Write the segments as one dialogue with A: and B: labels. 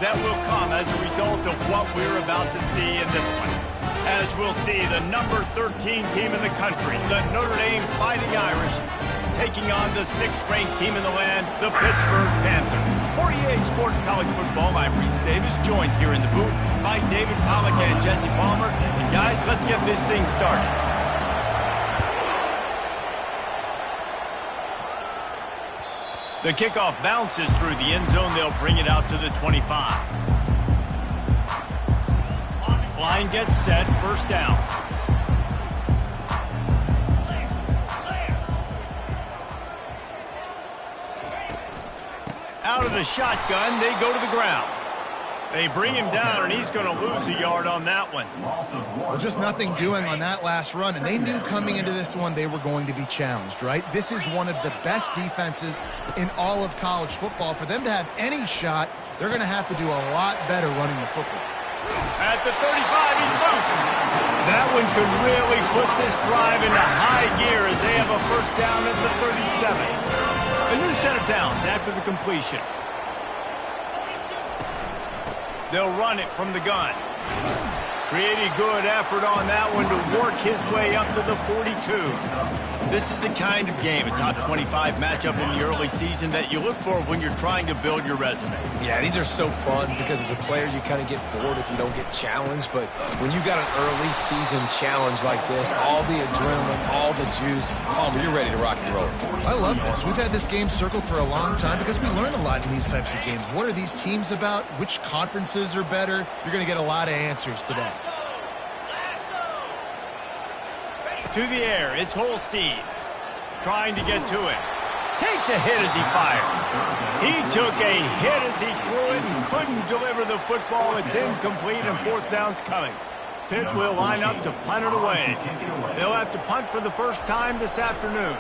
A: that will come as a result of what we're about to see in this one. As we'll see the number 13 team in the country, the Notre Dame Fighting Irish, taking on the 6th-ranked team in the land, the Pittsburgh Panthers. For EA Sports College Football, I'm Reese Davis, joined here in the booth by David Pollack and Jesse Palmer. And guys, let's get this thing started. The kickoff bounces through the end zone. They'll bring it out to the 25. Line gets set, first down. Out of the shotgun, they go to the ground. They bring him down, and he's going to lose a yard on that one.
B: Well, just nothing doing on that last run, and they knew coming into this one they were going to be challenged, right? This is one of the best defenses in all of college football. For them to have any shot, they're going to have to do a lot better running the football.
A: At the 35, he's loose. That one could really put this drive into high gear as they have a first down at the 37. A new set of downs after the completion. They'll run it from the gun. Pretty good effort on that one to work his way up to the 42. This is the kind of game, a top 25 matchup in the early season, that you look for when you're trying to build your resume.
C: Yeah, these are so fun because as a player you kind of get bored if you don't get challenged, but when you got an early season challenge like this, all the adrenaline, all the juice, Palmer, you're ready to rock and roll.
B: I love this. We've had this game circled for a long time because we learn a lot in these types of games. What are these teams about? Which conferences are better? You're going to get a lot of answers today.
A: To the air, it's Holstein. Trying to get to it. Takes a hit as he fires. He took a hit as he threw it and couldn't deliver the football. It's incomplete and fourth down's coming. Pitt will line up to punt it away. They'll have to punt for the first time this afternoon.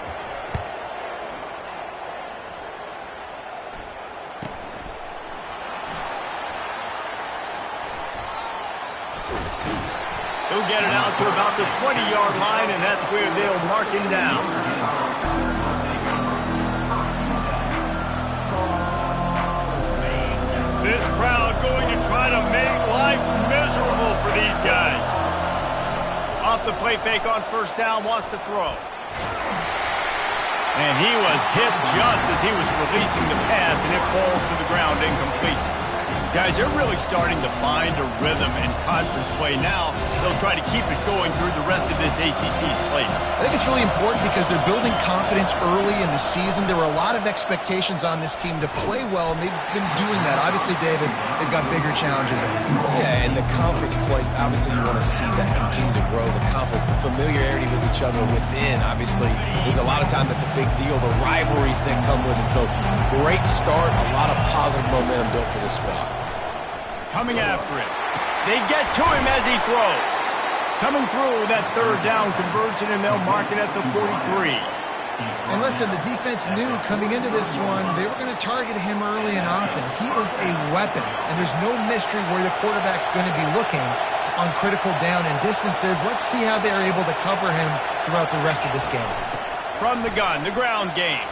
A: He'll get it out to about the 20-yard line, and that's where they'll mark him down. This crowd going to try to make life miserable for these guys. Off the play fake on first down, wants to throw. And he was hit just as he was releasing the pass, and it falls to the ground incomplete. Guys, they're really starting to find a rhythm in conference play now. They'll try to keep it going through the rest of this ACC slate.
B: I think it's really important because they're building confidence early in the season. There were a lot of expectations on this team to play well, and they've been doing that. Obviously, David, they've got bigger challenges ahead.
C: Yeah, and the conference play, obviously you want to see that continue to grow. The confidence, the familiarity with each other within, obviously, is a lot of time that's a big deal. The rivalries that come with it. So, great start, a lot of positive momentum built for this squad.
A: Coming after it. They get to him as he throws. Coming through that third down conversion, and they'll mark it at the 43.
B: And listen, the defense knew coming into this one, they were going to target him early and often. He is a weapon, and there's no mystery where the quarterback's going to be looking on critical down and distances. Let's see how they're able to cover him throughout the rest of this game.
A: From the gun, the ground game.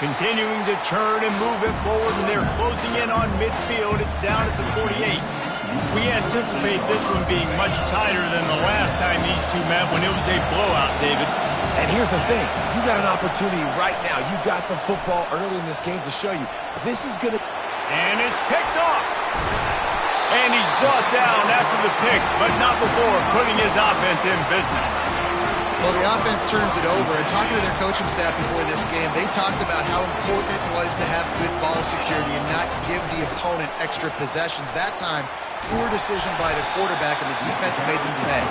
A: Continuing to churn and move it forward, and they're closing in on midfield. It's down at the 48. We anticipate this one being much tighter than the last time these two met when it was a blowout, David.
C: And here's the thing. You got an opportunity right now. You got the football early in this game to show you. This is going to...
A: And it's picked off. And he's brought down after the pick, but not before putting his offense in business.
B: Well, the offense turns it over, and talking to their coaching staff before this game, they talked about how important it was to have good ball security and not give the opponent extra possessions. That time, poor decision by the quarterback, and the defense made them pay.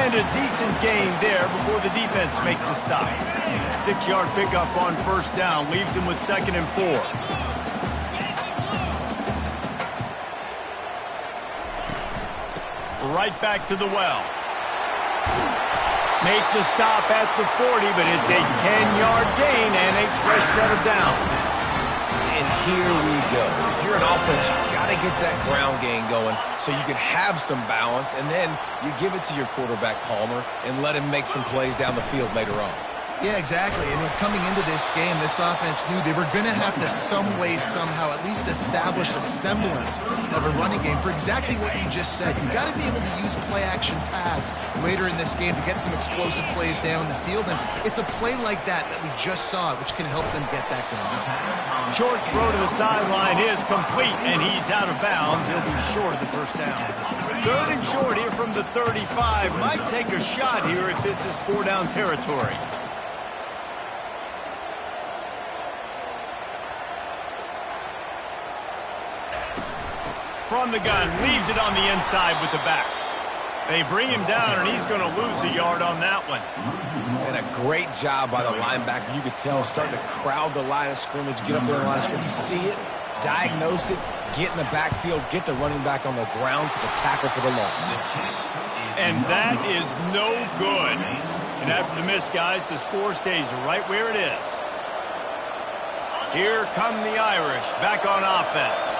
A: And a decent gain there before the defense makes the stop. 6-yard pickup on first down leaves them with 2nd and 4. Right back to the well. Make the stop at the 40, but it's a 10-yard gain and a fresh set of downs.
C: And here we go. If you're an offense, you got to get that ground game going so you can have some balance, and then you give it to your quarterback, Palmer, and let him make some plays down the field later on.
B: Yeah, exactly. And then coming into this game, this offense knew they were going to have to some way, somehow, at least establish a semblance of a running game for exactly what you just said. You got to be able to use play-action pass later in this game to get some explosive plays down the field. And it's a play like that we just saw, which can help them get that going.
A: Short throw to the sideline is complete, and he's out of bounds. He'll be short of the first down. 3rd and short here from the 35. Might take a shot here if this is 4-down territory. From the gun, leaves it on the inside with the back. They bring him down, and he's going to lose a yard on that one.
C: And a great job by the linebacker. You could tell starting to crowd the line of scrimmage, get up there in the line of scrimmage, see it, diagnose it, get in the backfield, get the running back on the ground for the tackle for the loss.
A: And that is no good. And after the miss, guys, the score stays right where it is. Here come the Irish back on offense.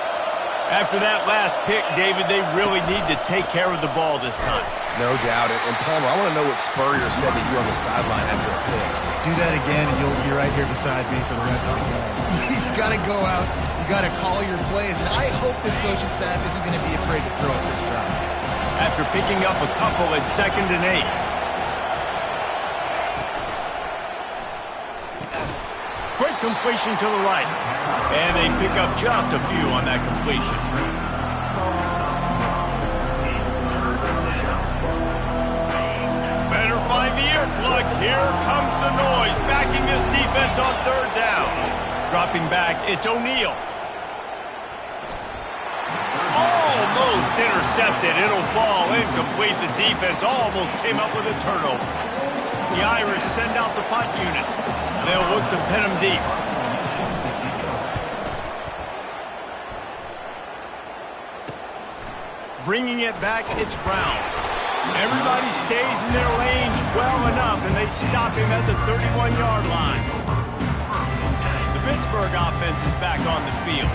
A: After that last pick, David, they really need to take care of the ball this time.
C: No doubt. And Palmer, I want to know what Spurrier said to you on the sideline after a pick.
D: Do that again, and you'll be right here beside me for the rest of the game.
B: You got to go out. You got to call your plays. And I hope this coaching staff isn't going to be afraid to throw at this drive.
A: After picking up a couple at 2nd and 8. Quick completion to the right. And they pick up just a few on that completion. Better find the earplugs. Here comes the noise. Backing this defense on 3rd down. Dropping back, it's O'Neal. Almost intercepted. It'll fall incomplete. The defense almost came up with a turnover. The Irish send out the punt unit. They'll look to pin him deep. Bringing it back, it's Brown. Everybody stays in their lanes well enough, and they stop him at the 31-yard line. The Pittsburgh offense is back on the field.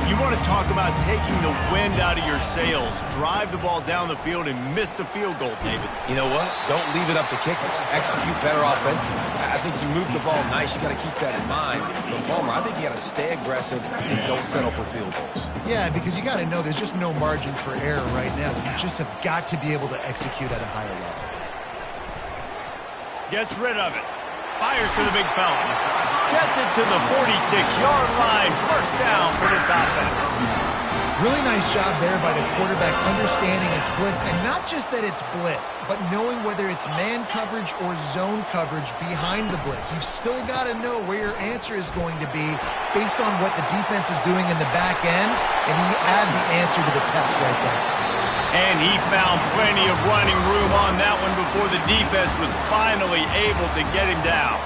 A: You want to talk about taking the wind out of your sails. Drive the ball down the field and miss the field goal, David.
C: You know what? Don't leave it up to kickers. Execute better offensively. I think you move the ball nice. You got to keep that in mind. But Palmer, I think you got to stay aggressive and don't settle for field goals.
B: Yeah, because you got to know there's just no margin for error right now. You just have got to be able to execute at a higher level.
A: Gets rid of it. Fires to the big fella. Gets it to the 46-yard line. 1st down for this offense.
B: Really nice job there by the quarterback understanding it's blitz, and not just that it's blitz, but knowing whether it's man coverage or zone coverage behind the blitz. You've still got to know where your answer is going to be based on what the defense is doing in the back end, and he add the answer to the test right there.
A: And he found plenty of running room on that one before the defense was finally able to get him down.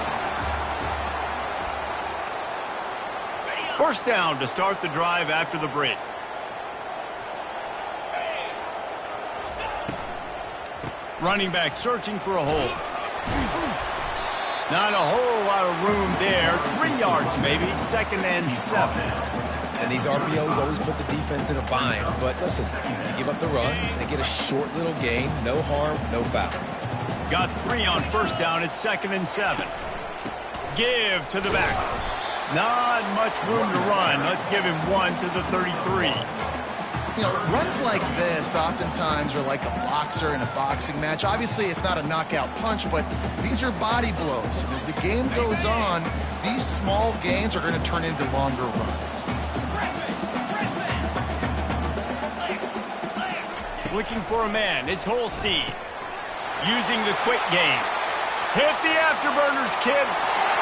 A: 1st down to start the drive after the break. Running back searching for a hole. Not a whole lot of room there. 3 yards maybe. 2nd and 7.
C: And these RPOs always put the defense in a bind. But listen, you give up the run, they get a short little gain, no harm, no foul.
A: Got 3 on 1st down at 2nd and 7. Give to the back. Not much room to run. Let's give him 1 to the 33.
B: You know, runs like this oftentimes are like a boxer in a boxing match. Obviously, it's not a knockout punch, but these are body blows. And as the game goes on, these small gains are going to turn into longer runs.
A: Looking for a man. It's Holstein. Using the quick game. Hit the afterburners, kid.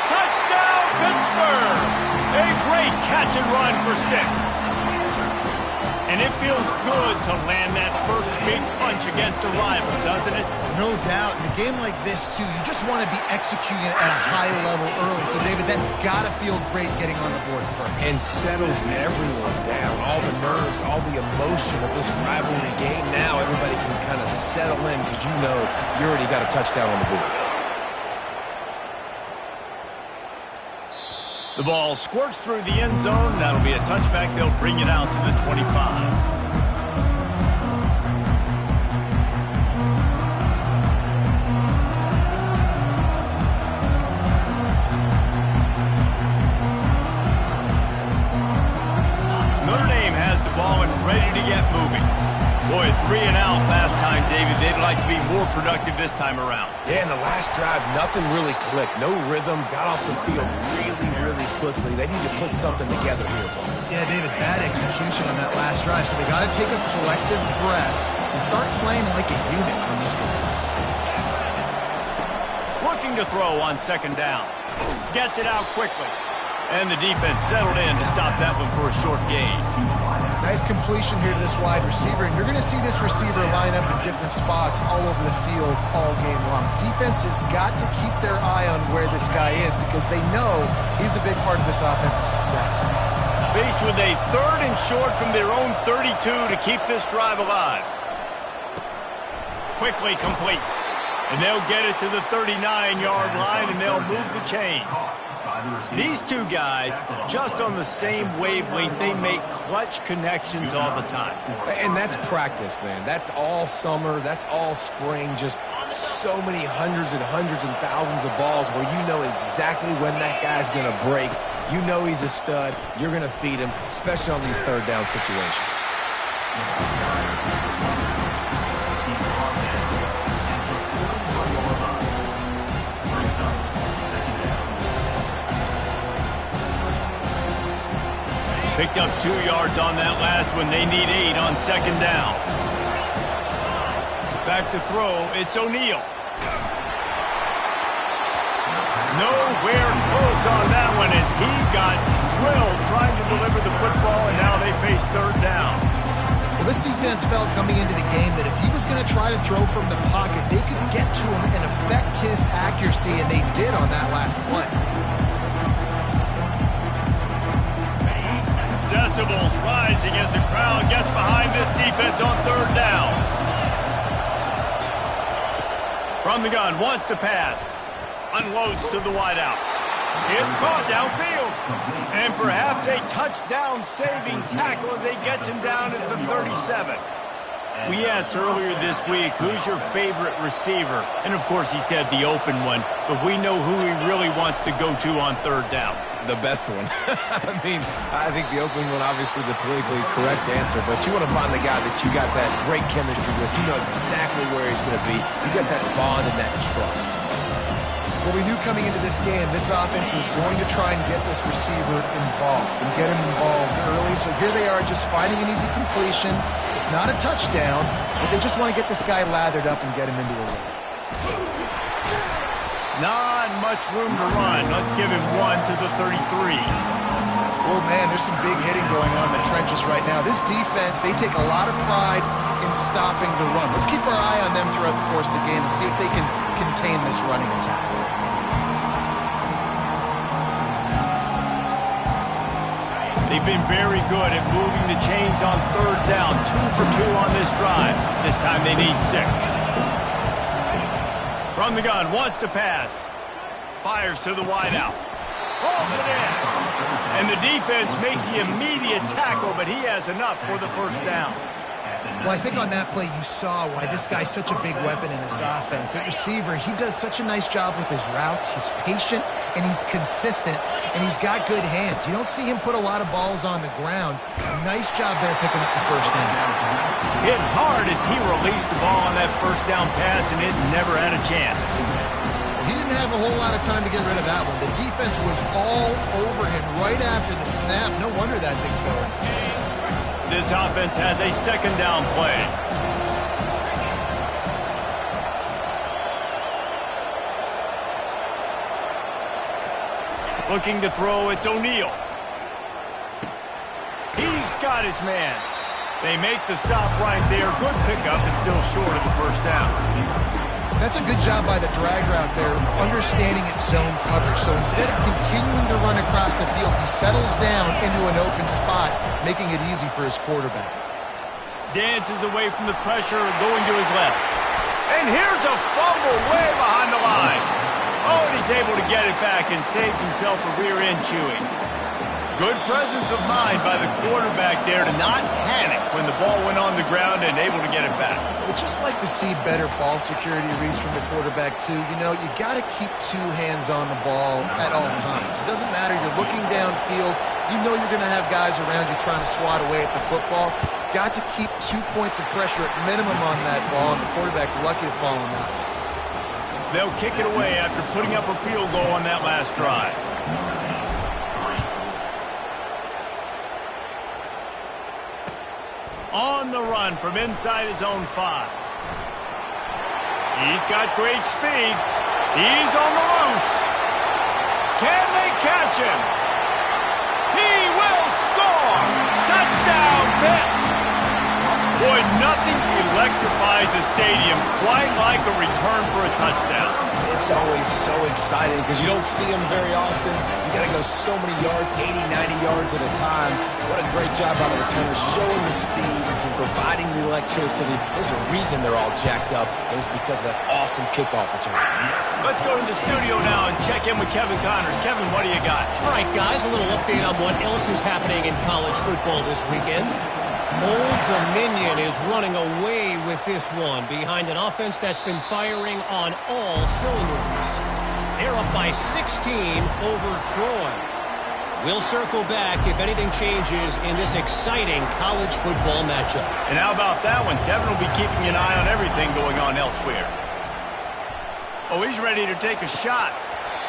A: Touchdown, Pittsburgh! A great catch and run for 6. And it feels good to land that first big punch against a rival, doesn't it?
B: No doubt. In a game like this, too, you just want to be executing at a high level early. So, David, that's got to feel great getting on the board first.
C: And settles everyone down. All the nerves, all the emotion of this rivalry game. Now everybody can kind of settle in because you know you already got a touchdown on the board.
A: The ball squirts through the end zone. That'll be a touchback. They'll bring it out to the 25. ball and ready to get moving. Boy, 3 and out last time, David. They'd like to be more productive this time around.
C: Yeah, in the last drive, nothing really clicked. No rhythm, got off the field really quickly. They need to put something together here, Paul.
B: Yeah, David, bad execution on that last drive. So they got to take a collective breath and start playing like a unit on this one.
A: Looking to throw on second down. Gets it out quickly. And the defense settled in to stop that one for a short gain.
B: Nice completion here to this wide receiver, and you're going to see this receiver line up in different spots all over the field all game long. Defense has got to keep their eye on where this guy is because they know he's a big part of this offense's success.
A: Faced with a 3rd and short from their own 32 to keep this drive alive. Quickly complete. And they'll get it to the 39-yard line, and they'll move the chains. These two guys, just on the same wavelength, they make clutch connections all the time.
C: And that's practice, man. That's all summer. That's all spring. Just so many hundreds and thousands of balls where you know exactly when that guy's going to break. You know he's a stud. You're going to feed him, especially on these 3rd down situations.
A: Picked up 2 yards on that last one. They need 8 on second down. Back to throw. It's O'Neal. Nowhere close on that one as he got drilled trying to deliver the football, and now they face 3rd down.
B: Well, this defense felt coming into the game that if he was going to try to throw from the pocket, they could get to him and affect his accuracy, and they did on that last play.
A: Decibels rising as the crowd gets behind this defense on 3rd down. From the gun, wants to pass. Unloads to the wideout. It's caught downfield. And perhaps a touchdown-saving tackle as he gets him down at the 37. We asked earlier this week, who's your favorite receiver? And, of course, he said the open one. But we know who he really wants to go to on 3rd down.
C: The best one. I mean, I think the open one, obviously the politically correct answer, but you want to find the guy that you got that great chemistry with. You know exactly where he's going to be. You got that bond and that trust.
B: Well, we knew coming into this game, this offense was going to try and get this receiver involved and get him involved early. So here they are just finding an easy completion. It's not a touchdown, but they just want to get this guy lathered up and get him into a run.
A: Not much room to run. Let's give him 1 to the 33.
B: Oh, man, there's some big hitting going on in the trenches right now. This defense, they take a lot of pride in stopping the run. Let's keep our eye on them throughout the course of the game and see if they can contain this running attack.
A: They've been very good at moving the chains on 3rd down. 2 for 2 on this drive. This time they need 6. From the gun, wants to pass. Fires to the wideout. Pulls it in. And the defense makes the immediate tackle, but he has enough for the 1st down.
B: Well, I think on that play you saw why this guy's such a big weapon in this offense. At receiver, he does such a nice job with his routes. He's patient, and he's consistent, and he's got good hands. You don't see him put a lot of balls on the ground. Nice job there picking up the 1st down.
A: Hit hard as he released the ball on that 1st down pass, and it never had a chance.
B: He didn't have a whole lot of time to get rid of that one. The defense was all over him right after the snap. No wonder that thing fell in.
A: This offense has a 2nd down play. Looking to throw, it's O'Neal. He's got his man. They make the stop right there. Good pickup, but still short of the 1st down.
B: That's a good job by the drag route there, understanding its zone coverage. So instead of continuing to run across the field, he settles down into an open spot, making it easy for his quarterback.
A: Dances away from the pressure, going to his left. And here's a fumble way behind the line. Oh, and he's able to get it back and saves himself a rear end chewing. Good presence of mind by the quarterback there to not panic when the ball went on the ground and able to get it back.
B: We'd just like to see better ball security, Reese, from the quarterback, too. You know, you got to keep 2 hands on the ball at all times. It doesn't matter. You're looking downfield. You know you're going to have guys around you trying to swat away at the football. Got to keep 2 points of pressure at minimum on that ball, and the quarterback lucky to fall on that one.
A: They'll kick it away after putting up a field goal on that last drive. On the run from inside his own 5. He's got great speed. He's on the loose. Can they catch him? He will score! Touchdown, Pitt! Boy, nothing electrifies a stadium quite like a return for a touchdown.
C: It's always so exciting because you don't see them very often. You got to go so many yards, 80, 90 yards at a time. What a great job by the returners, showing the speed, providing the electricity. There's a reason they're all jacked up, and it's because of that awesome kickoff return.
A: Let's go to the studio now and check in with Kevin Connors. Kevin, what do you got?
E: All right, guys, a little update on what else is happening in college football this weekend. Old Dominion is running away with this one behind an offense that's been firing on all cylinders. They're up by 16 over Troy. We'll circle back if anything changes in this exciting college football matchup.
A: And how about that one? Kevin will be keeping an eye on everything going on elsewhere. Oh, he's ready to take a shot.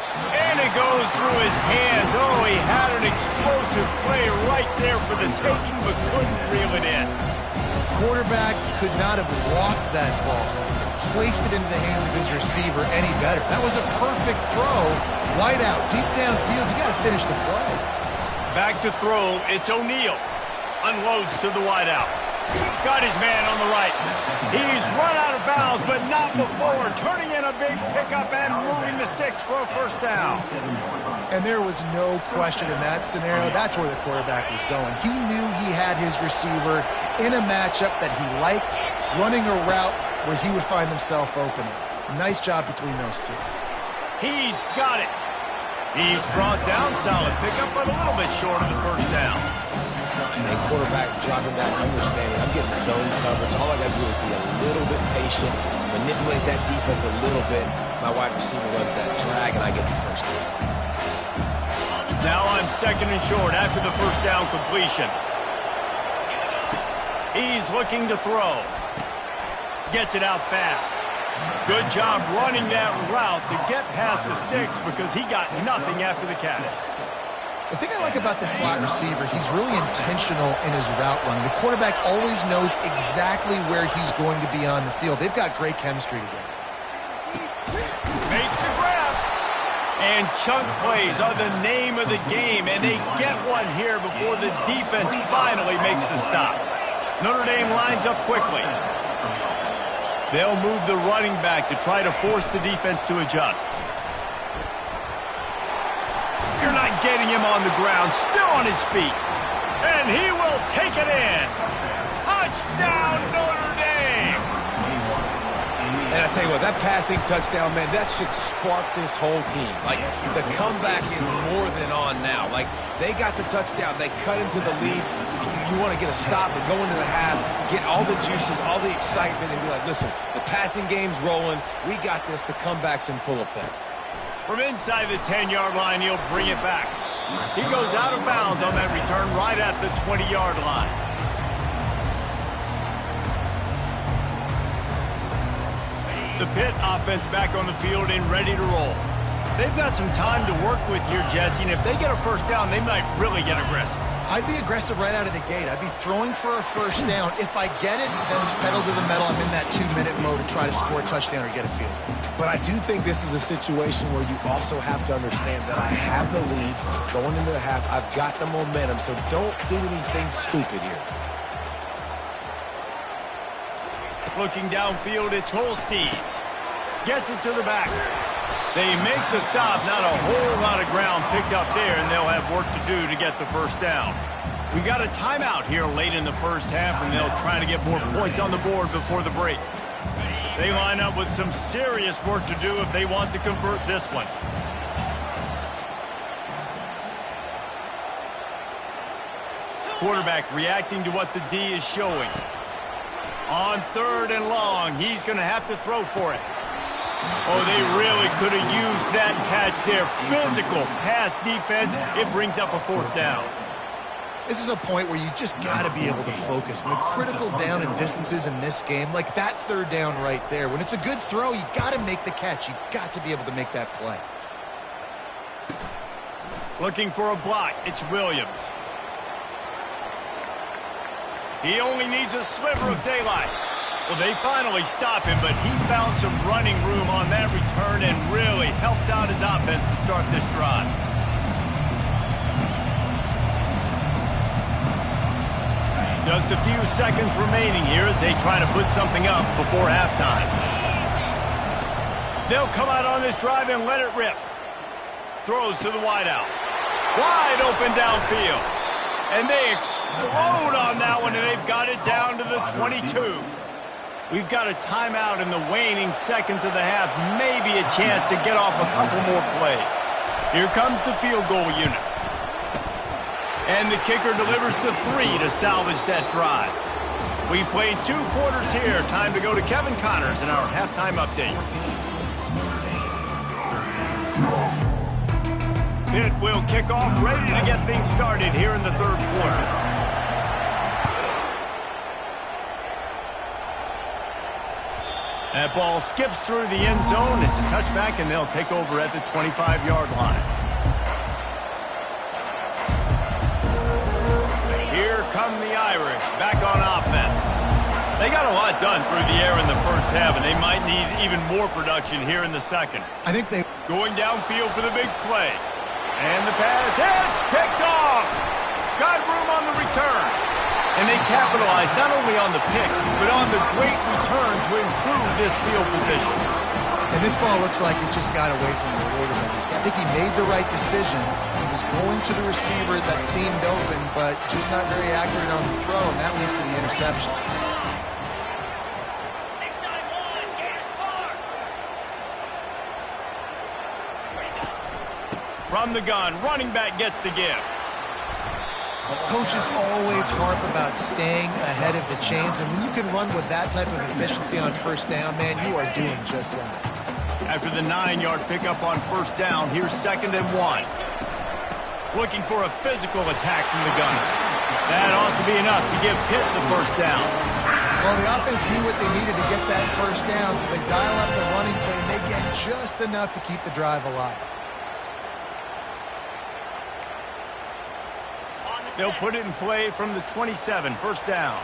A: And it goes through his hands. Oh, he had an explosive play right there for the taking, but couldn't reel it in.
B: Quarterback could not have walked that ball, placed it into the hands of his receiver any better. That was a perfect throw. Wide out, deep downfield. You got to finish the play.
A: Back to throw. It's O'Neal. Unloads to the wide out. Got his man on the right. He's run out of bounds, but not before. Turning in a big pickup and moving the sticks for a first down.
B: And there was no question in that scenario. That's where the quarterback was going. He knew he had his receiver in a matchup that he liked, running a route where he would find himself open. Nice job between those two.
A: He's got it. He's brought down. Solid pickup, but a little bit short of the first down.
C: And quarterback dropping back, understanding I'm getting zone coverage. All I got to do is be a little bit patient, manipulate that defense a little bit. My wide receiver runs that drag, and I get the first down.
A: Now on 2nd and short after the first down completion. He's looking to throw. Gets it out fast. Good job running that route to get past the sticks because he got nothing after the catch.
B: The thing I like about the slot receiver, he's really intentional in his route running. The quarterback always knows exactly where he's going to be on the field. They've got great chemistry together.
A: Makes the grab. And chunk plays are the name of the game, and they get one here before the defense finally makes the stop. Notre Dame lines up quickly. They'll move the running back to try to force the defense to adjust. You're not getting him on the ground, still on his feet. And he will take it in. Touchdown, Notre Dame!
C: And I tell you what, that passing touchdown, man, that should spark this whole team. Like, the comeback is more than on now. Like, they got the touchdown. They cut into the lead. You want to get a stop and go into the half, get all the juices, all the excitement, and be like, listen, the passing game's rolling. We got this. The comeback's in full effect.
A: From inside the 10-yard line, he'll bring it back. He goes out of bounds on that return right at the 20-yard line. The Pitt offense back on the field and ready to roll. They've got some time to work with here, Jesse, and if they get a first down, they might really get aggressive.
B: I'd be aggressive right out of the gate. I'd be throwing for a first down. If I get it, then it's pedal to the metal. I'm in that 2-minute mode to try to score a touchdown or get a field goal.
C: But I do think this is a situation where you also have to understand that I have the lead going into the half. I've got the momentum, so don't do anything stupid here.
A: Looking downfield, it's Holstein. Gets it to the back. They make the stop. Not a whole lot of ground picked up there, and they'll have work to do to get the first down. We got a timeout here late in the first half, and they'll try to get more points on the board before the break. They line up with some serious work to do if they want to convert this one. Quarterback reacting to what the D is showing. On 3rd and long, he's going to have to throw for it. Oh, they really could have used that catch there. Physical pass defense. It brings up a 4th down.
B: This is a point where you just got to be able to focus. And the critical down and distances in this game, like that third down right there, when it's a good throw, you got to make the catch. You got to be able to make that play.
A: Looking for a block. It's Williams. He only needs a sliver of daylight. Well, they finally stop him, but he found some running room on that return and really helps out his offense to start this drive. Just a few seconds remaining here as they try to put something up before halftime. They'll come out on this drive and let it rip. Throws to the wideout. Wide open downfield. And they explode on that one, and they've got it down to the 22. We've got a timeout in the waning seconds of the half. Maybe a chance to get off a couple more plays. Here comes the field goal unit. And the kicker delivers the 3 to salvage that drive. We played 2 quarters here. Time to go to Kevin Connors in our halftime update. Pitt will kick off, ready to get things started here in the third quarter. That ball skips through the end zone. It's a touchback, and they'll take over at the 25-yard line. Here come the Irish, back on offense. They got a lot done through the air in the first half, and they might need even more production here in the second.
B: I think they...
A: Going downfield for the big play. And the pass hits, picked off. Got room on the return. And they capitalized not only on the pick, but on the great return to improve this field position.
B: And this ball looks like it just got away from the quarterback. I think he made the right decision. He was going to the receiver that seemed open, but just not very accurate on the throw, and that leads to the interception.
A: From the gun, running back gets to give.
B: Coaches always harp about staying ahead of the chains, and when you can run with that type of efficiency on first down, man, you are doing just that.
A: After the 9-yard pickup on first down, here's 2nd and 1. Looking for a physical attack from the gunner. That ought to be enough to give Pitt the first down.
B: Well, the offense knew what they needed to get that first down, so they dial up the running play, and they get just enough to keep the drive alive.
A: They'll put it in play from the 27, first down.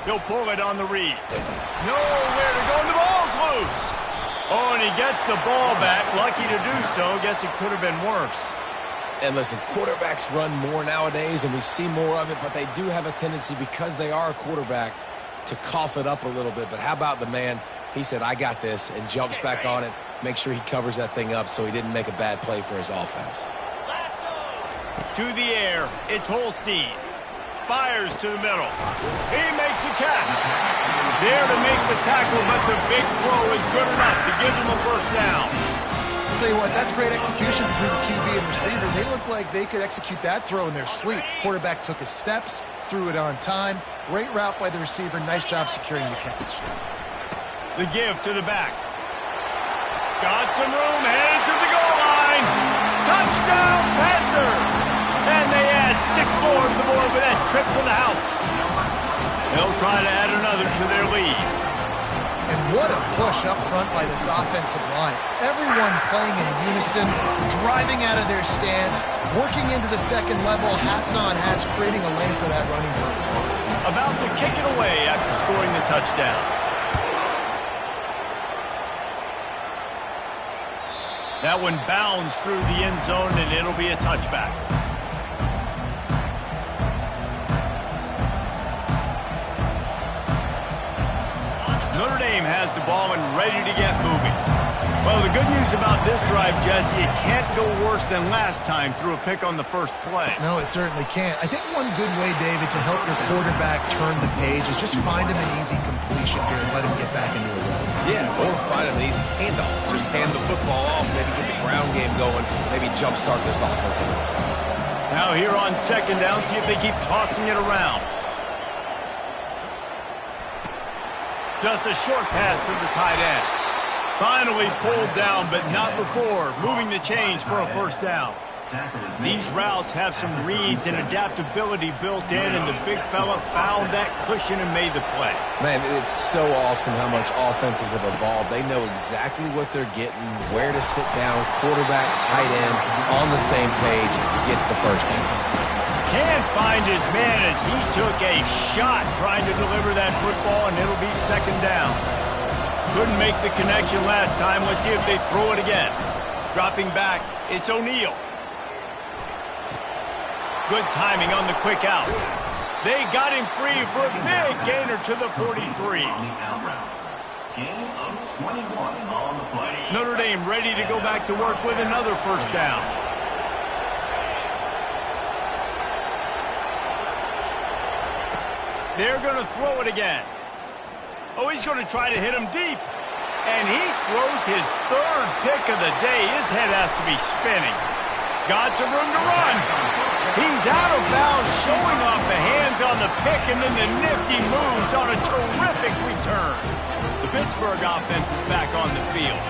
A: He'll pull it on the read. Nowhere to go, and the ball's loose. Oh, and he gets the ball back. Lucky to do so. Guess it could have been worse.
C: And listen, quarterbacks run more nowadays, and we see more of it, but they do have a tendency, because they are a quarterback, to cough it up a little bit. But how about the man? He said, I got this, and jumps back on it. Make sure he covers that thing up so he didn't make a bad play for his offense.
A: To the air, it's Holstein. Fires to the middle. He makes a catch. There to make the tackle, but the big throw is good enough to give them a first down.
B: I'll tell you what, that's great execution between the QB and receiver. They look like they could execute that throw in their sleep. Quarterback took his steps, threw it on time. Great route by the receiver. Nice job securing the catch.
A: The give to the back. Got some room, headed to the goal line. Touchdown, Panthers! And they add 6 more to the board with that trip to the house. They'll try to add another to their lead.
B: And what a push up front by this offensive line. Everyone playing in unison, driving out of their stance, working into the second level, hats on hats, creating a lane for that running back.
A: About to kick it away after scoring the touchdown. That one bounds through the end zone, and it'll be a touchback. Notre Dame has the ball and ready to get moving. Well, the good news about this drive, Jesse, it can't go worse than last time through a pick on the first play.
B: No, it certainly can't. I think one good way, David, to help your quarterback turn the page is just find him an easy completion here and let him get back into a run.
C: Yeah, or find him an easy handoff. Just hand the football off, maybe get the ground game going, maybe jumpstart this offense a little bit.
A: Now here on second down, see if they keep tossing it around. Just a short pass to the tight end. Finally pulled down, but not before. Moving the chains for a first down. These routes have some reads and adaptability built in, and the big fella found that cushion and made the play.
C: Man, it's so awesome how much offenses have evolved. They know exactly what they're getting, where to sit down, quarterback, tight end, on the same page, gets the first down.
A: Can't find his man as he took a shot trying to deliver that football, and it'll be second down. Couldn't make the connection last time. Let's see if they throw it again. Dropping back, it's O'Neal. Good timing on the quick out. They got him free for a big gainer to the 43. Notre Dame ready to go back to work with another first down. They're going to throw it again. Oh, he's going to try to hit him deep. And he throws his third pick of the day. His head has to be spinning. Got some room to run. He's out of bounds, showing off the hands on the pick, and then the nifty moves on a terrific return. The Pittsburgh offense is back on the field.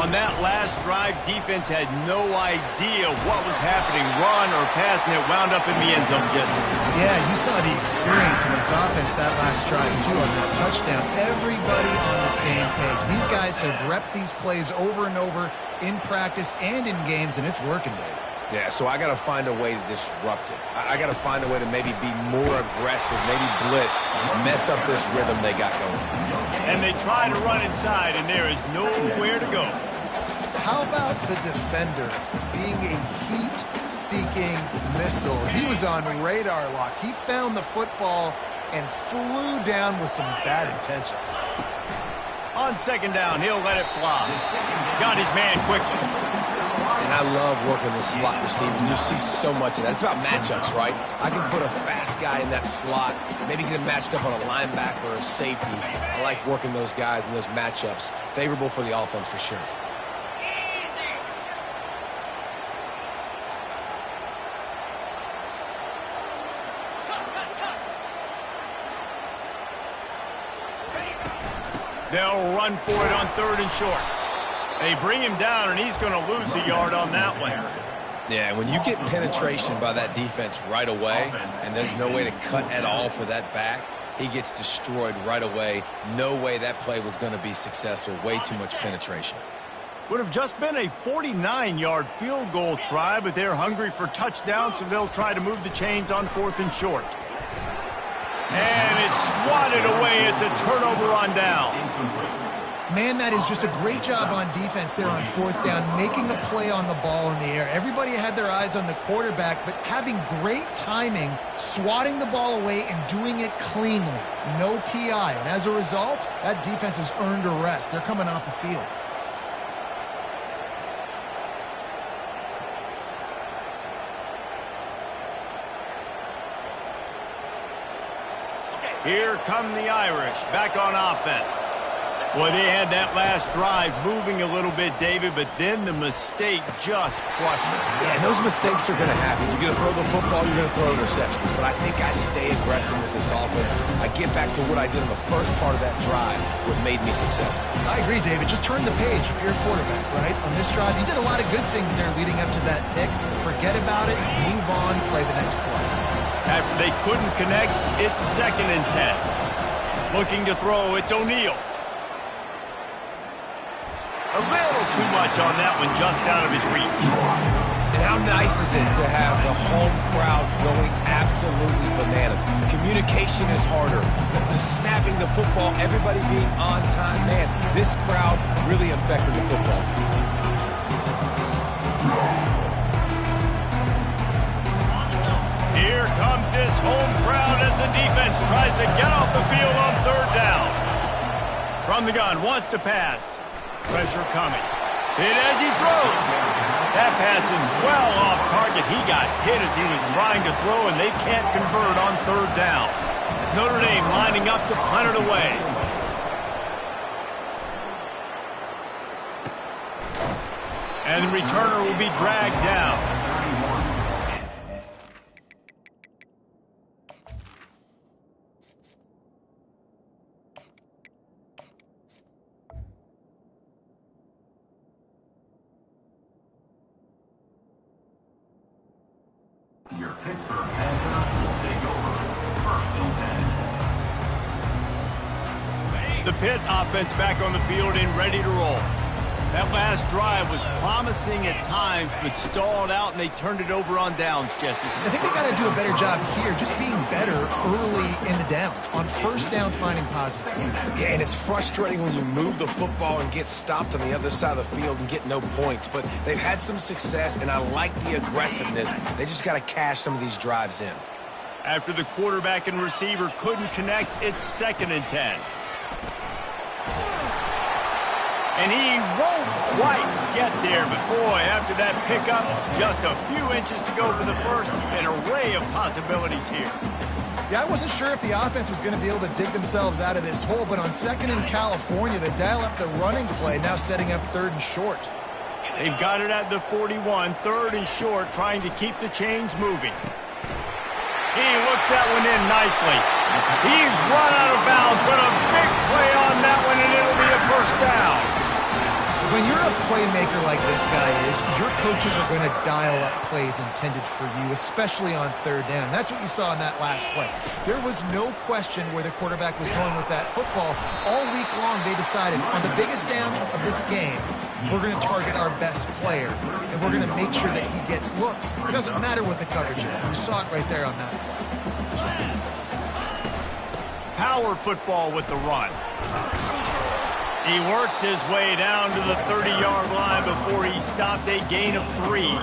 A: On that last drive, defense had no idea what was happening, run or pass, and it wound up in the end zone, Jesse.
B: Yeah, you saw the experience in this offense that last drive, too, on that touchdown. Everybody on the same page. These guys have repped these plays over and over in practice and in games, and it's working, Dave.
C: Yeah, so I got to find a way to disrupt it. I got to find a way to maybe be more aggressive, maybe blitz, mess up this rhythm they got going.
A: And they try to run inside, and there is nowhere to go.
B: How about the defender being a heat-seeking missile? He was on radar lock. He found the football and flew down with some bad intentions.
A: On second down, he'll let it fly. Got his man quickly.
C: And I love working the slot receivers. You see so much of that. It's about matchups, right? I can put a fast guy in that slot, maybe get him matched up on a linebacker or a safety. I like working those guys in those matchups. Favorable for the offense for sure.
A: They'll run for it on third and short. They bring him down, and he's going to lose a yard on that one.
C: Yeah, when you get penetration by that defense right away, and there's no way to cut at all for that back, he gets destroyed right away. No way that play was going to be successful. Way too much penetration.
A: Would have just been a 49-yard field goal try, but they're hungry for touchdowns, so they'll try to move the chains on fourth and short. And it's swatted away. It's a turnover on downs.
B: Man, that is just a great job on defense there on fourth down, making a play on the ball in the air. Everybody had their eyes on the quarterback, but having great timing, swatting the ball away and doing it cleanly. No PI. And as a result, that defense has earned a rest. They're coming off the field.
A: Here come the Irish back on offense. Well, they had that last drive moving a little bit, David, but then the mistake just crushed them.
C: Yeah, and those mistakes are going to happen. You're going to throw the football, you're going to throw interceptions. But I think I stay aggressive with this offense. I get back to what I did in the first part of that drive, what made me successful.
B: I agree, David. Just turn the page if you're a quarterback, right? On this drive, you did a lot of good things there leading up to that pick. Forget about it, move on, play the next play.
A: After they couldn't connect, it's second and 10. Looking to throw, it's O'Neal. A little too much on that one, just out of his reach.
C: And how nice is it to have the home crowd going absolutely bananas? Communication is harder, but the snapping the football, everybody being on time, man, this crowd really affected the football game.
A: Here comes this home crowd as the defense tries to get off the field on third down. From the gun, wants to pass. Pressure coming. Hit as he throws. That pass is well off target. He got hit as he was trying to throw, and they can't convert on third down. Notre Dame lining up to punt it away. And the returner will be dragged down.
F: Pittsburgh Panthers will take over. First and 10.
A: The Pitt offense back on the field and ready to roll. That last drive was promising at times, but stalled out, and they turned it over on downs, Jesse.
B: I think they got to do a better job here, just being better early in the downs, on first down finding positive points.
C: Yeah, and it's frustrating when you move the football and get stopped on the other side of the field and get no points. But they've had some success, and I like the aggressiveness. They just got to cash some of these drives in.
A: After the quarterback and receiver couldn't connect, it's 2nd and 10. And he won't quite get there, but boy, after that pickup, just a few inches to go for the first. An array of possibilities here.
B: Yeah, I wasn't sure if the offense was going to be able to dig themselves out of this hole, but on 2nd and California, they dial up the running play, now setting up 3rd and short.
A: They've got it at the 41, 3rd and short, trying to keep the chains moving. He looks that one in nicely. He's run out of bounds, but a big play on that one, and it'll be a first down.
B: When you're a playmaker like this guy is, your coaches are going to dial up plays intended for you, especially on 3rd down. That's what you saw in that last play. There was no question where the quarterback was going with that football. All week long, they decided on the biggest downs of this game, we're going to target our best player, and we're going to make sure that he gets looks. It doesn't matter what the coverage is. You saw it right there on that play.
A: Power football with the run. He works his way down to the 30-yard line before he stopped, a gain of 3.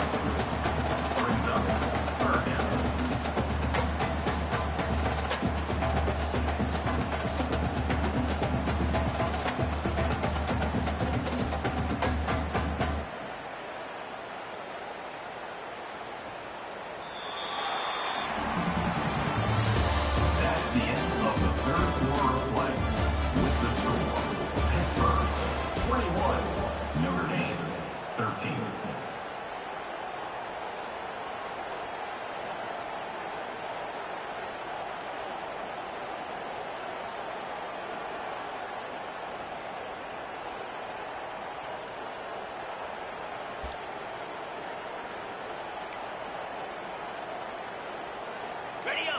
F: That's the end of the 3rd quarter of play. With the score, Pittsburgh 21, Notre Dame 13.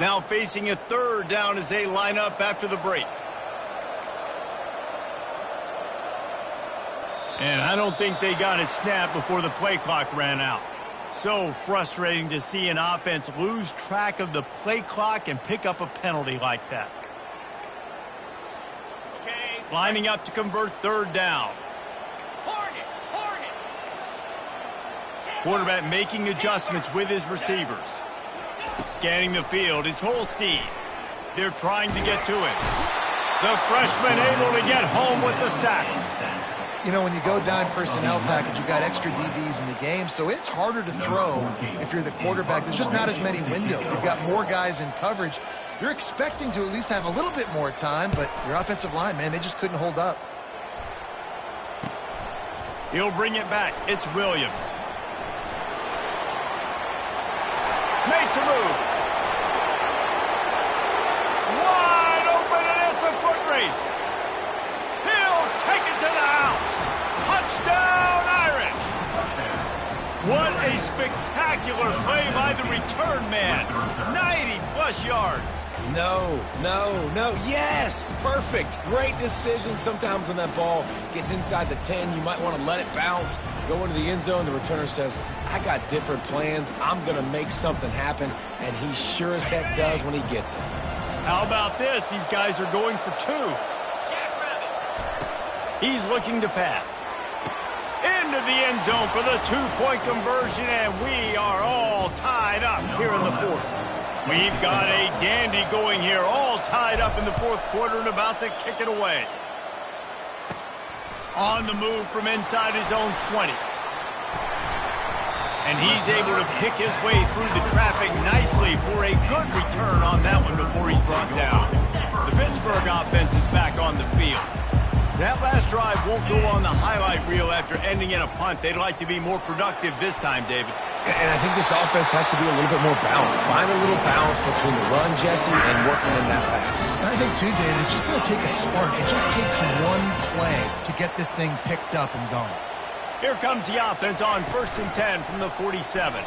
A: Now facing a 3rd down as they line up after the break. And I don't think they got it snapped before the play clock ran out. So frustrating to see an offense lose track of the play clock and pick up a penalty like that. Okay. Lining up to convert 3rd down. Quarterback making adjustments with his receivers. Scanning the field, it's Holstein. They're trying to get to it. The freshman able to get home with the sack.
B: You know, when you go dime personnel package, you got extra DBs in the game, so it's harder to throw if you're the quarterback. There's just not as many windows. They've got more guys in coverage. You're expecting to at least have a little bit more time, but your offensive line, man, they just couldn't hold up.
A: He'll bring it back. It's Williams. Makes a move. Wide open, and it's a foot race. He'll take it to the house. Touchdown, Irish. What a spectacular play by the return man. 90-plus yards.
C: No. Yes, perfect. Great decision. Sometimes when that ball gets inside the 10, you might want to let it bounce, go into the end zone. The returner says, I got different plans. I'm going to make something happen, and he sure as heck does when he gets it.
A: How about this? These guys are going for 2. He's looking to pass. Into the end zone for the 2-point conversion, and we are all tied up here in the 4th. We've got a dandy going here, all tied up in the 4th quarter and about to kick it away. On the move from inside his own 20. And he's able to pick his way through the traffic nicely for a good return on that one before he's brought down. The Pittsburgh offense is back on the field. That last drive won't go on the highlight reel after ending in a punt. They'd like to be more productive this time, David.
C: And I think this offense has to be a little bit more balanced. Find a little balance between the run, Jesse, and working in that pass.
B: And I think, too, David, it's just going to take a spark. It just takes one play to get this thing picked up and going.
A: Here comes the offense on 1st and 10 from the 47.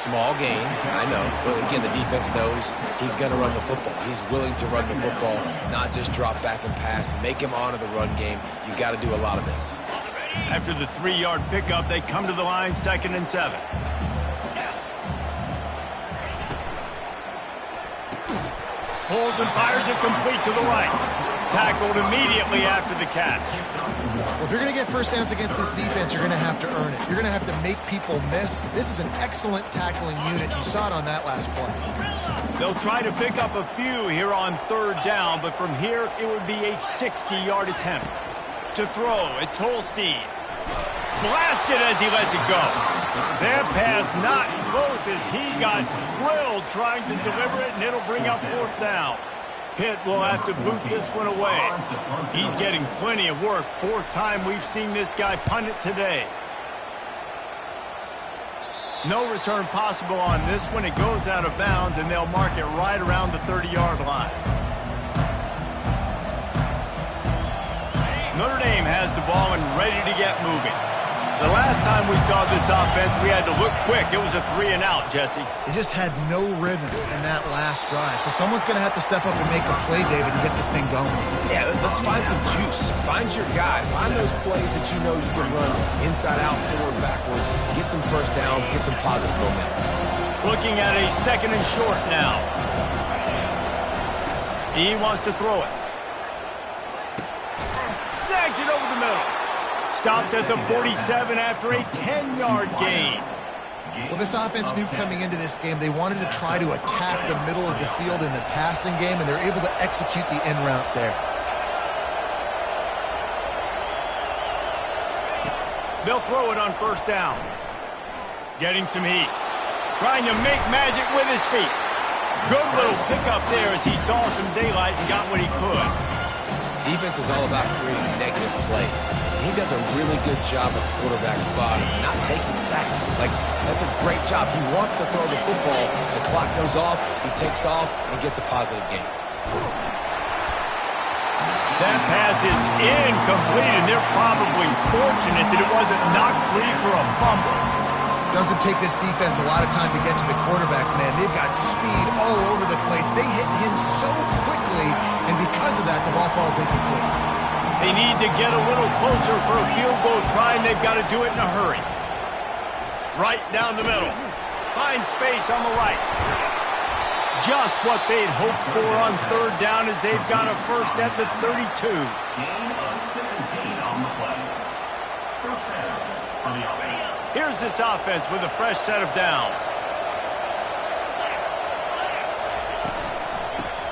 C: Small gain, I know. But again, the defense knows he's going to run the football. He's willing to run the football, not just drop back and pass. Make him honor the run game. You got to do a lot of this.
A: After the 3-yard pickup, they come to the line, 2nd and 7. Pulls and fires it complete to the right. Tackled immediately after the catch.
B: Well, if you're going to get first downs against this defense, you're going to have to earn it. You're going to have to make people miss. This is an excellent tackling unit. You saw it on that last play.
A: They'll try to pick up a few here on 3rd down, but from here it would be a 60-yard attempt. To throw, it's Holstein. Blasted as he lets it go. That pass not close as he got drilled trying to deliver it, and it'll bring up 4th down. Pitt will have to boot this one away. He's getting plenty of work. 4th time we've seen this guy punt it today. No return possible on this one. It goes out of bounds, and they'll mark it right around the 30-yard line. Notre Dame has the ball and ready to get moving. The last time we saw this offense, we had to look quick. It was a 3-and-out, Jesse.
B: They just had no rhythm in that last drive. So someone's going to have to step up and make a play, David, and get this thing going.
C: Yeah, let's find some juice. Find your guy. Find those plays that you know you can run inside out, forward, backwards. Get some first downs. Get some positive momentum.
A: Looking at a 2nd and short now. He wants to throw it. Snags it over the middle. Stopped at the 47 after a 10-yard gain.
B: Well, this offense knew coming into this game they wanted to try to attack the middle of the field in the passing game, and they're able to execute the in route there.
A: They'll throw it on 1st down. Getting some heat. Trying to make magic with his feet. Good little pickup there as he saw some daylight and got what he could.
C: Defense is all about creating negative plays. He does a really good job at the quarterback spot of not taking sacks. Like, that's a great job. He wants to throw the football. The clock goes off, he takes off, and gets a positive gain.
A: That pass is incomplete, and they're probably fortunate that it wasn't knocked free for a fumble.
B: Doesn't take this defense a lot of time to get to the quarterback, man. They've got speed all over the place. They hit him so quickly, and because of that, the ball falls incomplete.
A: They need to get a little closer for a field goal try, and they've got to do it in a hurry. Right down the middle. Find space on the right. Just what they'd hoped for on 3rd down as they've got a first at the 32.
F: Gain of 17 on the play. First down for the offense.
A: Here's this offense with a fresh set of downs.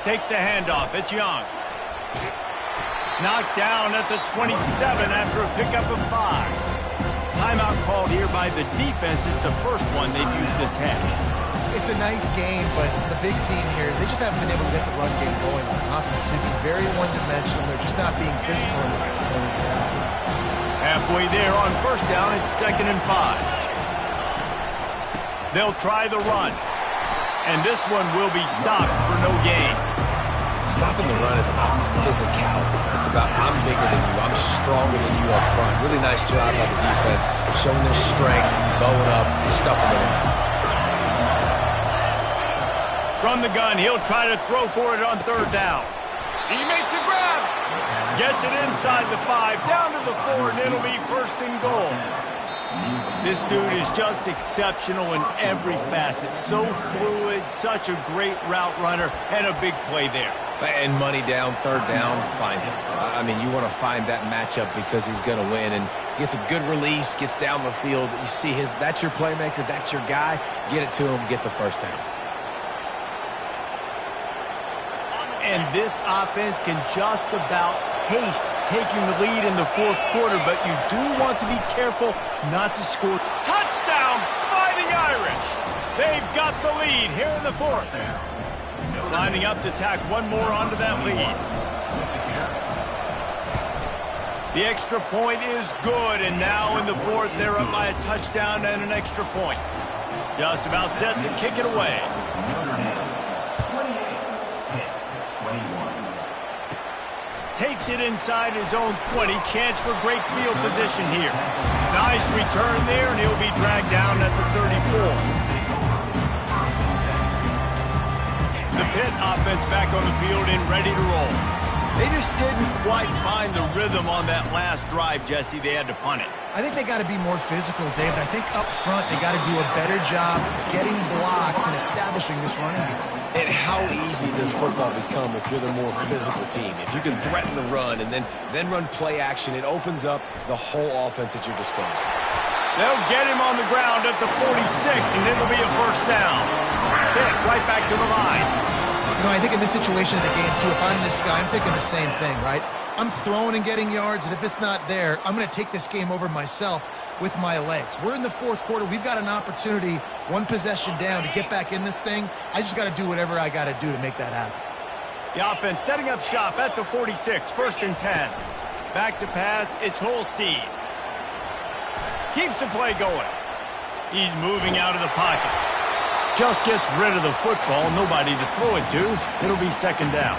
A: Takes the handoff. It's Young. Knocked down at the 27 after a pickup of 5. Timeout called here by the defense. It's the first one they've used this half.
B: It's a nice game, but the big theme here is they just haven't been able to get the run game going on offense. They've been very one-dimensional. They're just not being physical in the attack.
A: Halfway there on 1st down, it's 2nd and 5. They'll try the run. And this one will be stopped for no gain.
C: Stopping the run is about physicality. It's about I'm bigger than you, I'm stronger than you up front. Really nice job by the defense, showing their strength, bowing up, stuffing the run.
A: From the gun, he'll try to throw for it on 3rd down. He makes a grab. Gets it inside the 5, down to the 4, and it'll be 1st and goal. This dude is just exceptional in every facet. So fluid, such a great route runner, and a big play there.
C: And money down, 3rd down, find him. I mean, you want to find that matchup because he's going to win, and gets a good release, gets down the field. You see that's your playmaker, that's your guy. Get it to him, get the 1st down.
A: And this offense can just about taste taking the lead in the 4th quarter, but you do want to be careful not to score. Touchdown, Fighting Irish! They've got the lead here in the 4th. Lining up to tack one more onto that lead. The extra point is good, and now in the 4th, they're up by a touchdown and an extra point. Just about set to kick it away. Takes it inside his own 20. Chance for great field position here. Nice return there, and he'll be dragged down at the 34. offense back on the field and ready to roll. They just didn't quite find the rhythm on that last drive, Jesse. They had to punt it.
B: I think they got to be more physical, David. I think up front they got to do a better job getting blocks and establishing this running game.
C: And how easy does football become if you're the more physical team? If you can threaten the run and then run play action, it opens up the whole offense at your disposal.
A: They'll get him on the ground at the 46, and it'll be a first down. Pitt right back to the line.
B: You know, I think in this situation of the game, too, if I'm this guy, I'm thinking the same thing, right? I'm throwing and getting yards, and if it's not there, I'm going to take this game over myself with my legs. We're in the fourth quarter. We've got an opportunity, one possession down, to get back in this thing. I just got to do whatever I got to do to make that happen.
A: The offense setting up shop at the 46, first and 10. Back to pass, it's Holstein. Keeps the play going. He's moving out of the pocket. Just gets rid of the football, nobody to throw it to. It'll be second down.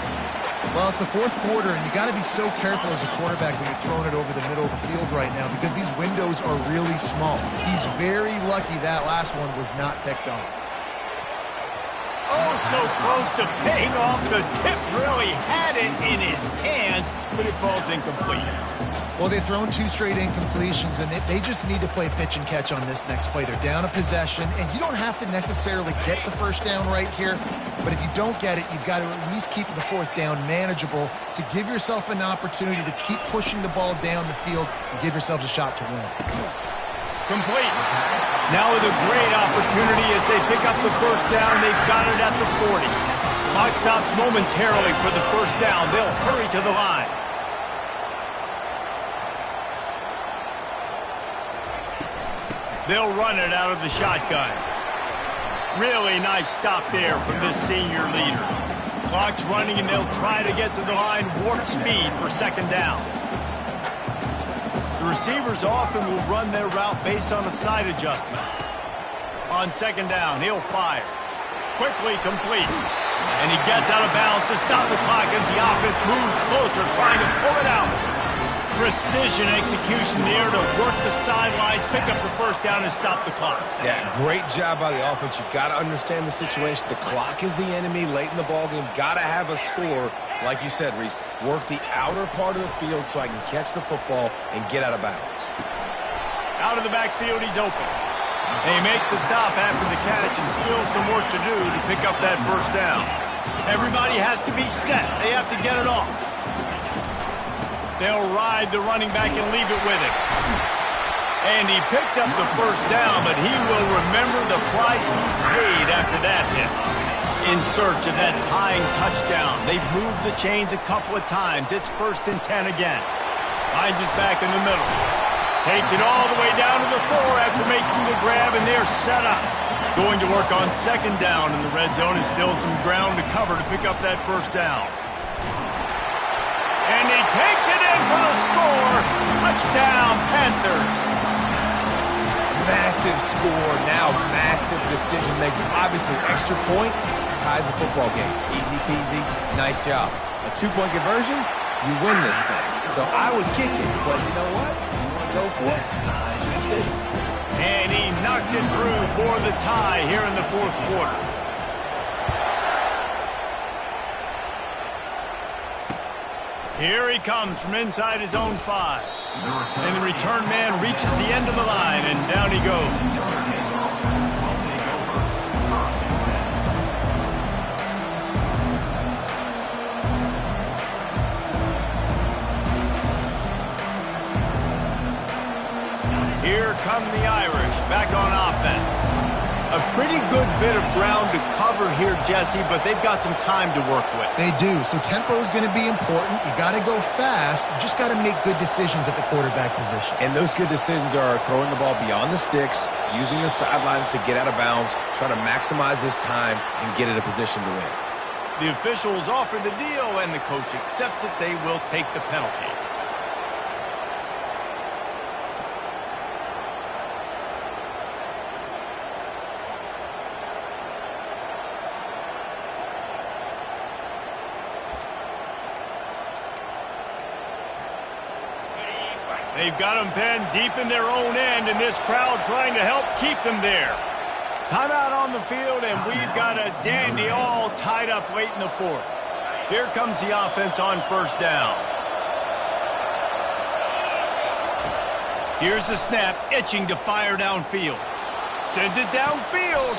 B: Well, it's the fourth quarter, and you got to be so careful as a quarterback when you're throwing it over the middle of the field right now because these windows are really small. He's very lucky that last one was not picked off.
A: Oh, so close to paying off. The tip really had it in his hands, but it falls incomplete.
B: Well, they've thrown 2 straight incompletions, and they just need to play pitch and catch on this next play. They're down a possession, and you don't have to necessarily get the first down right here, but if you don't get it, you've got to at least keep the fourth down manageable to give yourself an opportunity to keep pushing the ball down the field and give yourselves a shot to win.
A: Complete. Now with a great opportunity as they pick up the first down. They've got it at the 40. Clock stops momentarily for the first down. They'll hurry to the line. They'll run it out of the shotgun. Really nice stop there from this senior leader. Clock's running, and they'll try to get to the line warp speed for second down. The receivers often will run their route based on a side adjustment. On second down, he'll fire. Quickly complete. And he gets out of bounds to stop the clock as the offense moves closer, trying to pull it out. Precision execution there to work the sidelines, pick up the first down, and stop the clock.
C: Yeah, great job by the offense. You've got to understand the situation. The clock is the enemy late in the ballgame. Got to have a score. Like you said, Reese, work the outer part of the field so I can catch the football and get out of bounds.
A: Out of the backfield, he's open. They make the stop after the catch, and still some work to do to pick up that first down. Everybody has to be set. They have to get it off. They'll ride the running back and leave it with him. And he picks up the first down, but he will remember the price he paid after that hit. In search of that tying touchdown. They've moved the chains a couple of times. It's first and 10 again. Finds his back in the middle. Takes it all the way down to the 4 after making the grab, and they're set up. Going to work on second down in the red zone, and still some ground to cover to pick up that first down. And he takes it in for the score. Touchdown, Panthers.
C: Massive score, now massive decision making. Obviously, extra point ties the football game. Easy peasy, nice job. A 2-point conversion, you win this thing. So I would kick it, but you know what? You want to go for it? It's your decision.
A: And he knocks it through for the tie here in the fourth quarter. Here he comes from inside his own 5. And the return man reaches the end of the line, and down he goes. Here come the Irish back on offense. A pretty good bit of ground to cover here, Jesse, but they've got some time to work with.
B: They do. So tempo is going to be important. You got to go fast. You just got to make good decisions at the quarterback position.
C: And those good decisions are throwing the ball beyond the sticks, using the sidelines to get out of bounds, trying to maximize this time and get in a position to win.
A: The officials offer the deal, and the coach accepts it. They will take the penalty. They've got them pinned deep in their own end, and this crowd trying to help keep them there. Timeout on the field, and we've got a dandy all tied up late in the fourth. Here comes the offense on first down. Here's the snap, itching to fire downfield. Sends it downfield.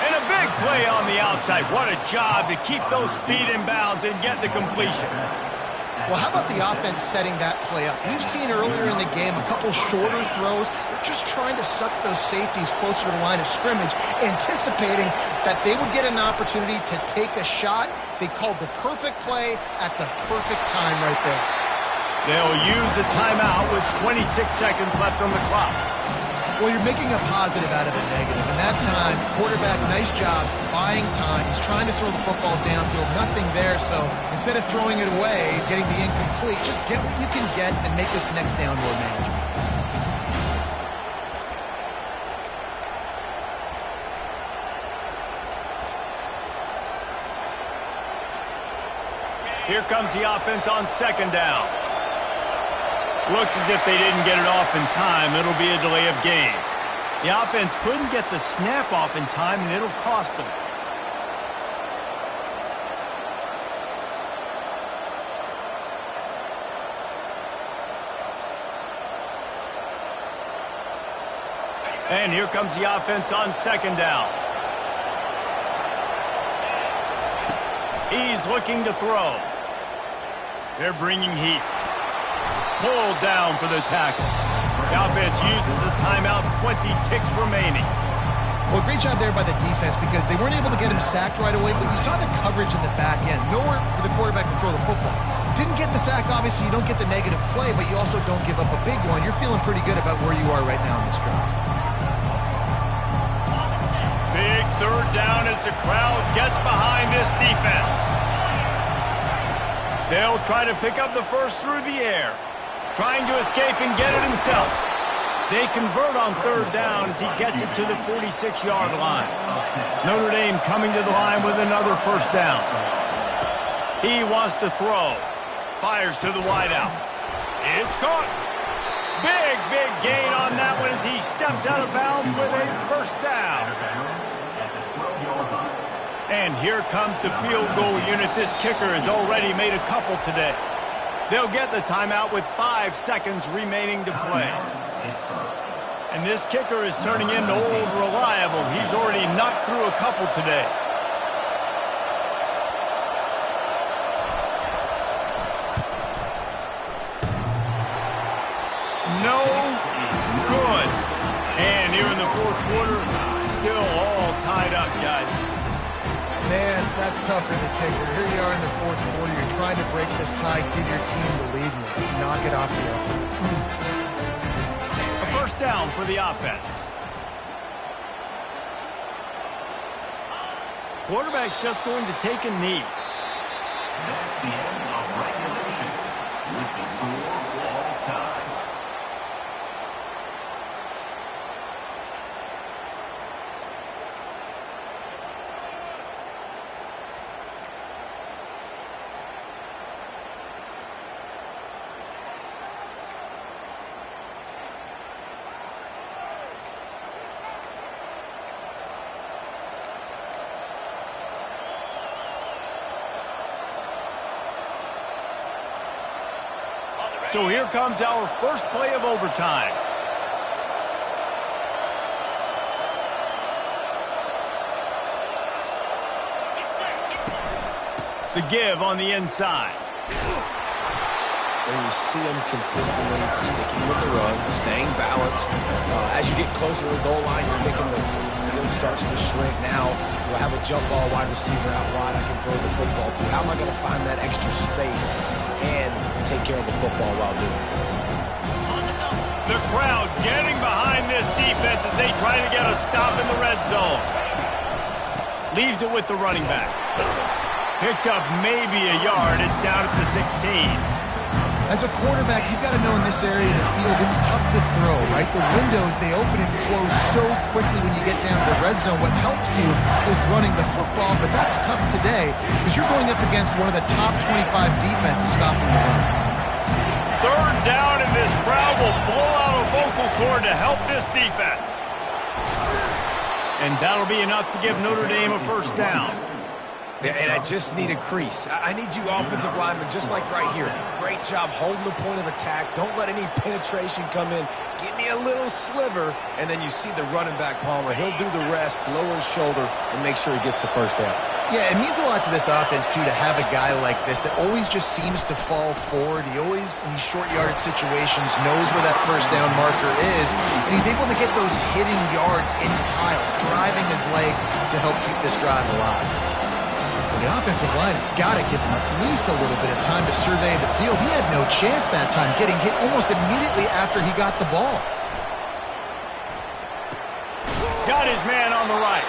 A: And a big play on the outside. What a job to keep those feet in bounds and get the completion.
B: Well, how about the offense setting that play up? We've seen earlier in the game a couple shorter throws. They're just trying to suck those safeties closer to the line of scrimmage, anticipating that they would get an opportunity to take a shot. They called the perfect play at the perfect time right there.
A: They'll use a timeout with 26 seconds left on the clock.
B: Well, you're making a positive out of a negative. And that time, quarterback, nice job buying time. He's trying to throw the football downfield. Nothing there, so instead of throwing it away, getting the incomplete, just get what you can get and make this next down more manageable.
A: Here comes the offense on second down. Looks as if they didn't get it off in time. It'll be a delay of game. The offense couldn't get the snap off in time, and it'll cost them. And here comes the offense on second down. He's looking to throw. They're bringing heat. Pulled down for the tackle. The offense uses a timeout, 20 ticks remaining.
B: Well, great job there by the defense because they weren't able to get him sacked right away, but you saw the coverage in the back end. Nowhere for the quarterback to throw the football. Didn't get the sack, obviously you don't get the negative play, but you also don't give up a big one. You're feeling pretty good about where you are right now in this drive.
A: Big third down as the crowd gets behind this defense. They'll try to pick up the first through the air. Trying to escape and get it himself. They convert on third down as he gets it to the 46-yard line. Notre Dame coming to the line with another first down. He wants to throw. Fires to the wideout. It's caught. Big gain on that one as he steps out of bounds with a first down. And here comes the field goal unit. This kicker has already made a couple today. They'll get the timeout with 5 seconds remaining to play. And this kicker is turning into old reliable. He's already knocked through a couple today. No good. And here in the fourth quarter, still all tied up, guys.
B: Man, that's tough for the kicker. Here you are in the fourth quarter. You're trying to break this tie, give your team the lead, and knock it off the open.
A: A first down for the offense. Quarterback's just going to take a knee.
F: That's the end of regulation with the score all time.
A: So here comes our first play of overtime. The give on the inside.
C: And you see them consistently sticking with the run, staying balanced. As you get closer to the goal line, you're thinking the field starts to shrink. Now, do I have a jump ball wide receiver out wide I can throw the football to? How am I going to find that extra space and take care of the football while doing it?
A: The crowd getting behind this defense as they try to get a stop in the red zone. Leaves it with the running back. Picked up maybe a yard. It's down at the 16.
B: As a quarterback, you've got to know in this area of the field, it's tough to throw, right? The windows, they open and close so quickly when you get down to the red zone. What helps you is running the football, but that's tough today because you're going up against one of the top 25 defenses stopping the run.
A: Third down, and this crowd will blow out a vocal cord to help this defense. And that'll be enough to give Notre Dame a first down.
C: Yeah, and I just need a crease. I need you offensive linemen, just like right here. Great job holding the point of attack. Don't let any penetration come in. Give me a little sliver, and then you see the running back, Palmer. He'll do the rest, lower his shoulder, and make sure he gets the first down.
B: Yeah, it means a lot to this offense, too, to have a guy like this that always just seems to fall forward. He always, in these short yardage situations, knows where that first down marker is, and he's able to get those hitting yards in piles, driving his legs to help keep this drive alive. The offensive line has got to give him at least a little bit of time to survey the field. He had no chance that time, getting hit almost immediately after he got the ball.
A: Got his man on the right.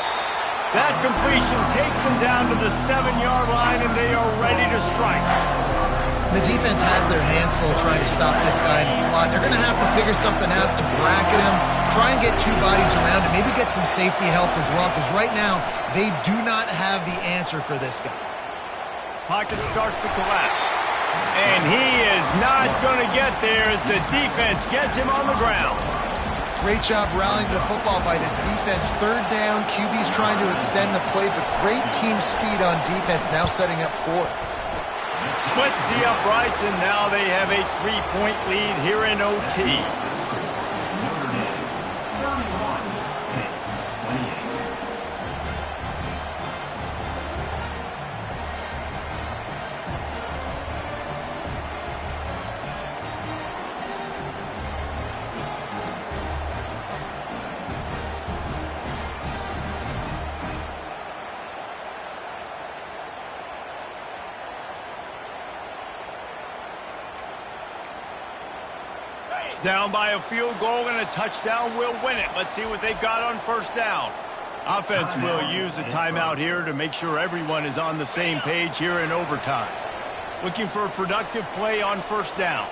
A: That completion takes him down to the 7-yard line, and they are ready to strike.
B: The defense has their hands full trying to stop this guy in the slot. They're going to have to figure something out to bracket him, try and get two bodies around him, maybe get some safety help as well, because right now they do not have the answer for this guy.
A: Pocket starts to collapse. And he is not going to get there as the defense gets him on the ground.
B: Great job rallying the football by this defense. Third down, QB's trying to extend the play, but great team speed on defense, now setting up fourth.
A: Splits the uprights, and now they have a 3-point lead here in OT.
F: Notre Dame, 31, Pitt, 28.
A: Down by a field goal, and a touchdown will win it. Let's see what they got on first down. Offense will use a timeout here to make sure everyone is on the same page here in overtime. Looking for a productive play on first down.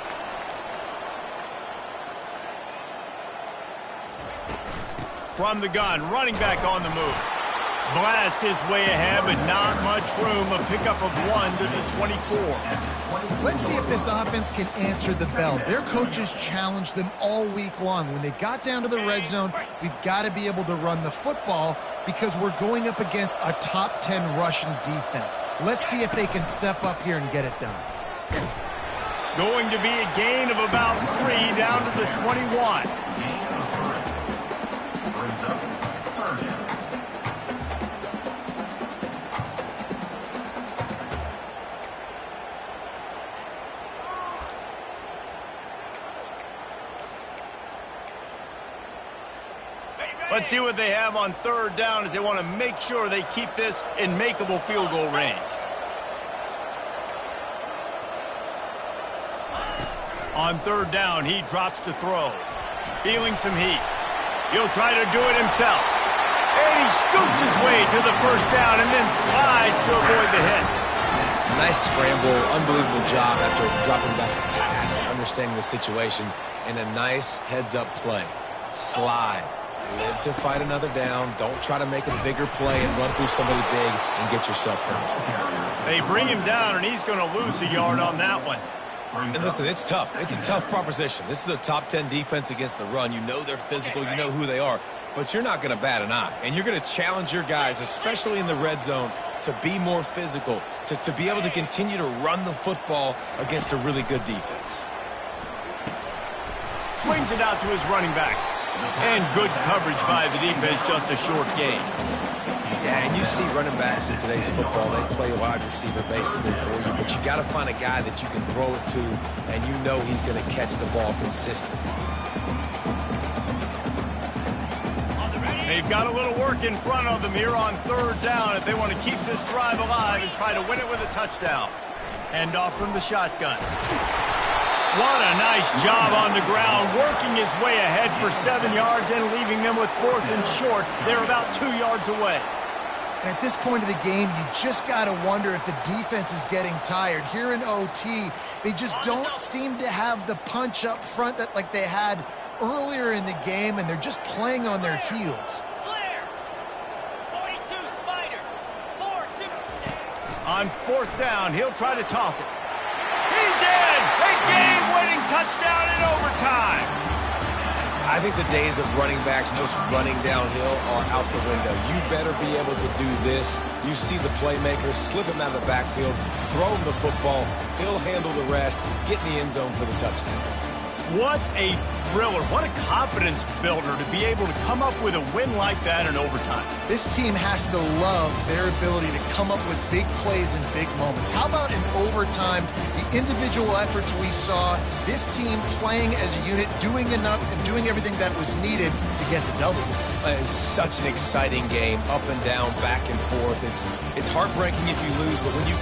A: From the gun, running back on the move. Blast his way ahead, but not much room. A pickup of 1 to the 24.
B: Let's see if this offense can answer the bell. Their coaches challenged them all week long. When they got down to the red zone, we've got to be able to run the football because we're going up against a top 10 Russian defense. Let's see if they can step up here and get it done.
A: Going to be a gain of about 3 down to the 21.
F: Brings up third down.
A: Let's see what they have on third down as they want to make sure they keep this in makeable field goal range. On third down, he drops to throw. Feeling some heat. He'll try to do it himself. And he scoops his way to the first down and then slides to avoid the hit.
C: Nice scramble, unbelievable job after dropping back to pass and understanding the situation, and a nice heads-up play. Slide. Live to fight another down. Don't try to make a bigger play and run through somebody big and get yourself hurt.
A: They bring him down, and he's going to lose a yard on that one.
C: And listen, it's tough. It's a tough proposition. This is a top 10 defense against the run. You know they're physical. You know who they are. But you're not going to bat an eye. And you're going to challenge your guys, especially in the red zone, to be more physical, to be able to continue to run the football against a really good defense.
A: Swings it out to his running back. And good coverage by the defense, just a short gain.
C: Yeah, and you see running backs in today's football, they play wide receiver basically for you, but you got to find a guy that you can throw it to, and you know he's going to catch the ball consistently.
A: They've got a little work in front of them here on third down if they want to keep this drive alive and try to win it with a touchdown. Hand off from the shotgun. What a nice job on the ground, working his way ahead for 7 yards and leaving them with fourth and short. They're about 2 yards away.
B: And at this point of the game, you just got to wonder if the defense is getting tired. Here in OT, they just don't seem to have the punch up front that like they had earlier in the game, and they're just playing on their heels.
A: On fourth down, he'll try to toss it. He's in! A game-winning touchdown in overtime!
C: I think the days of running backs just running downhill are out the window. You better be able to do this. You see the playmakers, slip him out of the backfield, throw him the football, he'll handle the rest, get in the end zone for the touchdown.
A: What a thriller. What a confidence builder to be able to come up with a win like that in overtime.
B: This team has to love their ability to come up with big plays and big moments. How about in overtime, the individual efforts we saw, this team playing as a unit, doing enough and doing everything that was needed to get the W.
C: It's such an exciting game, up and down, back and forth. It's heartbreaking if you lose, but when you...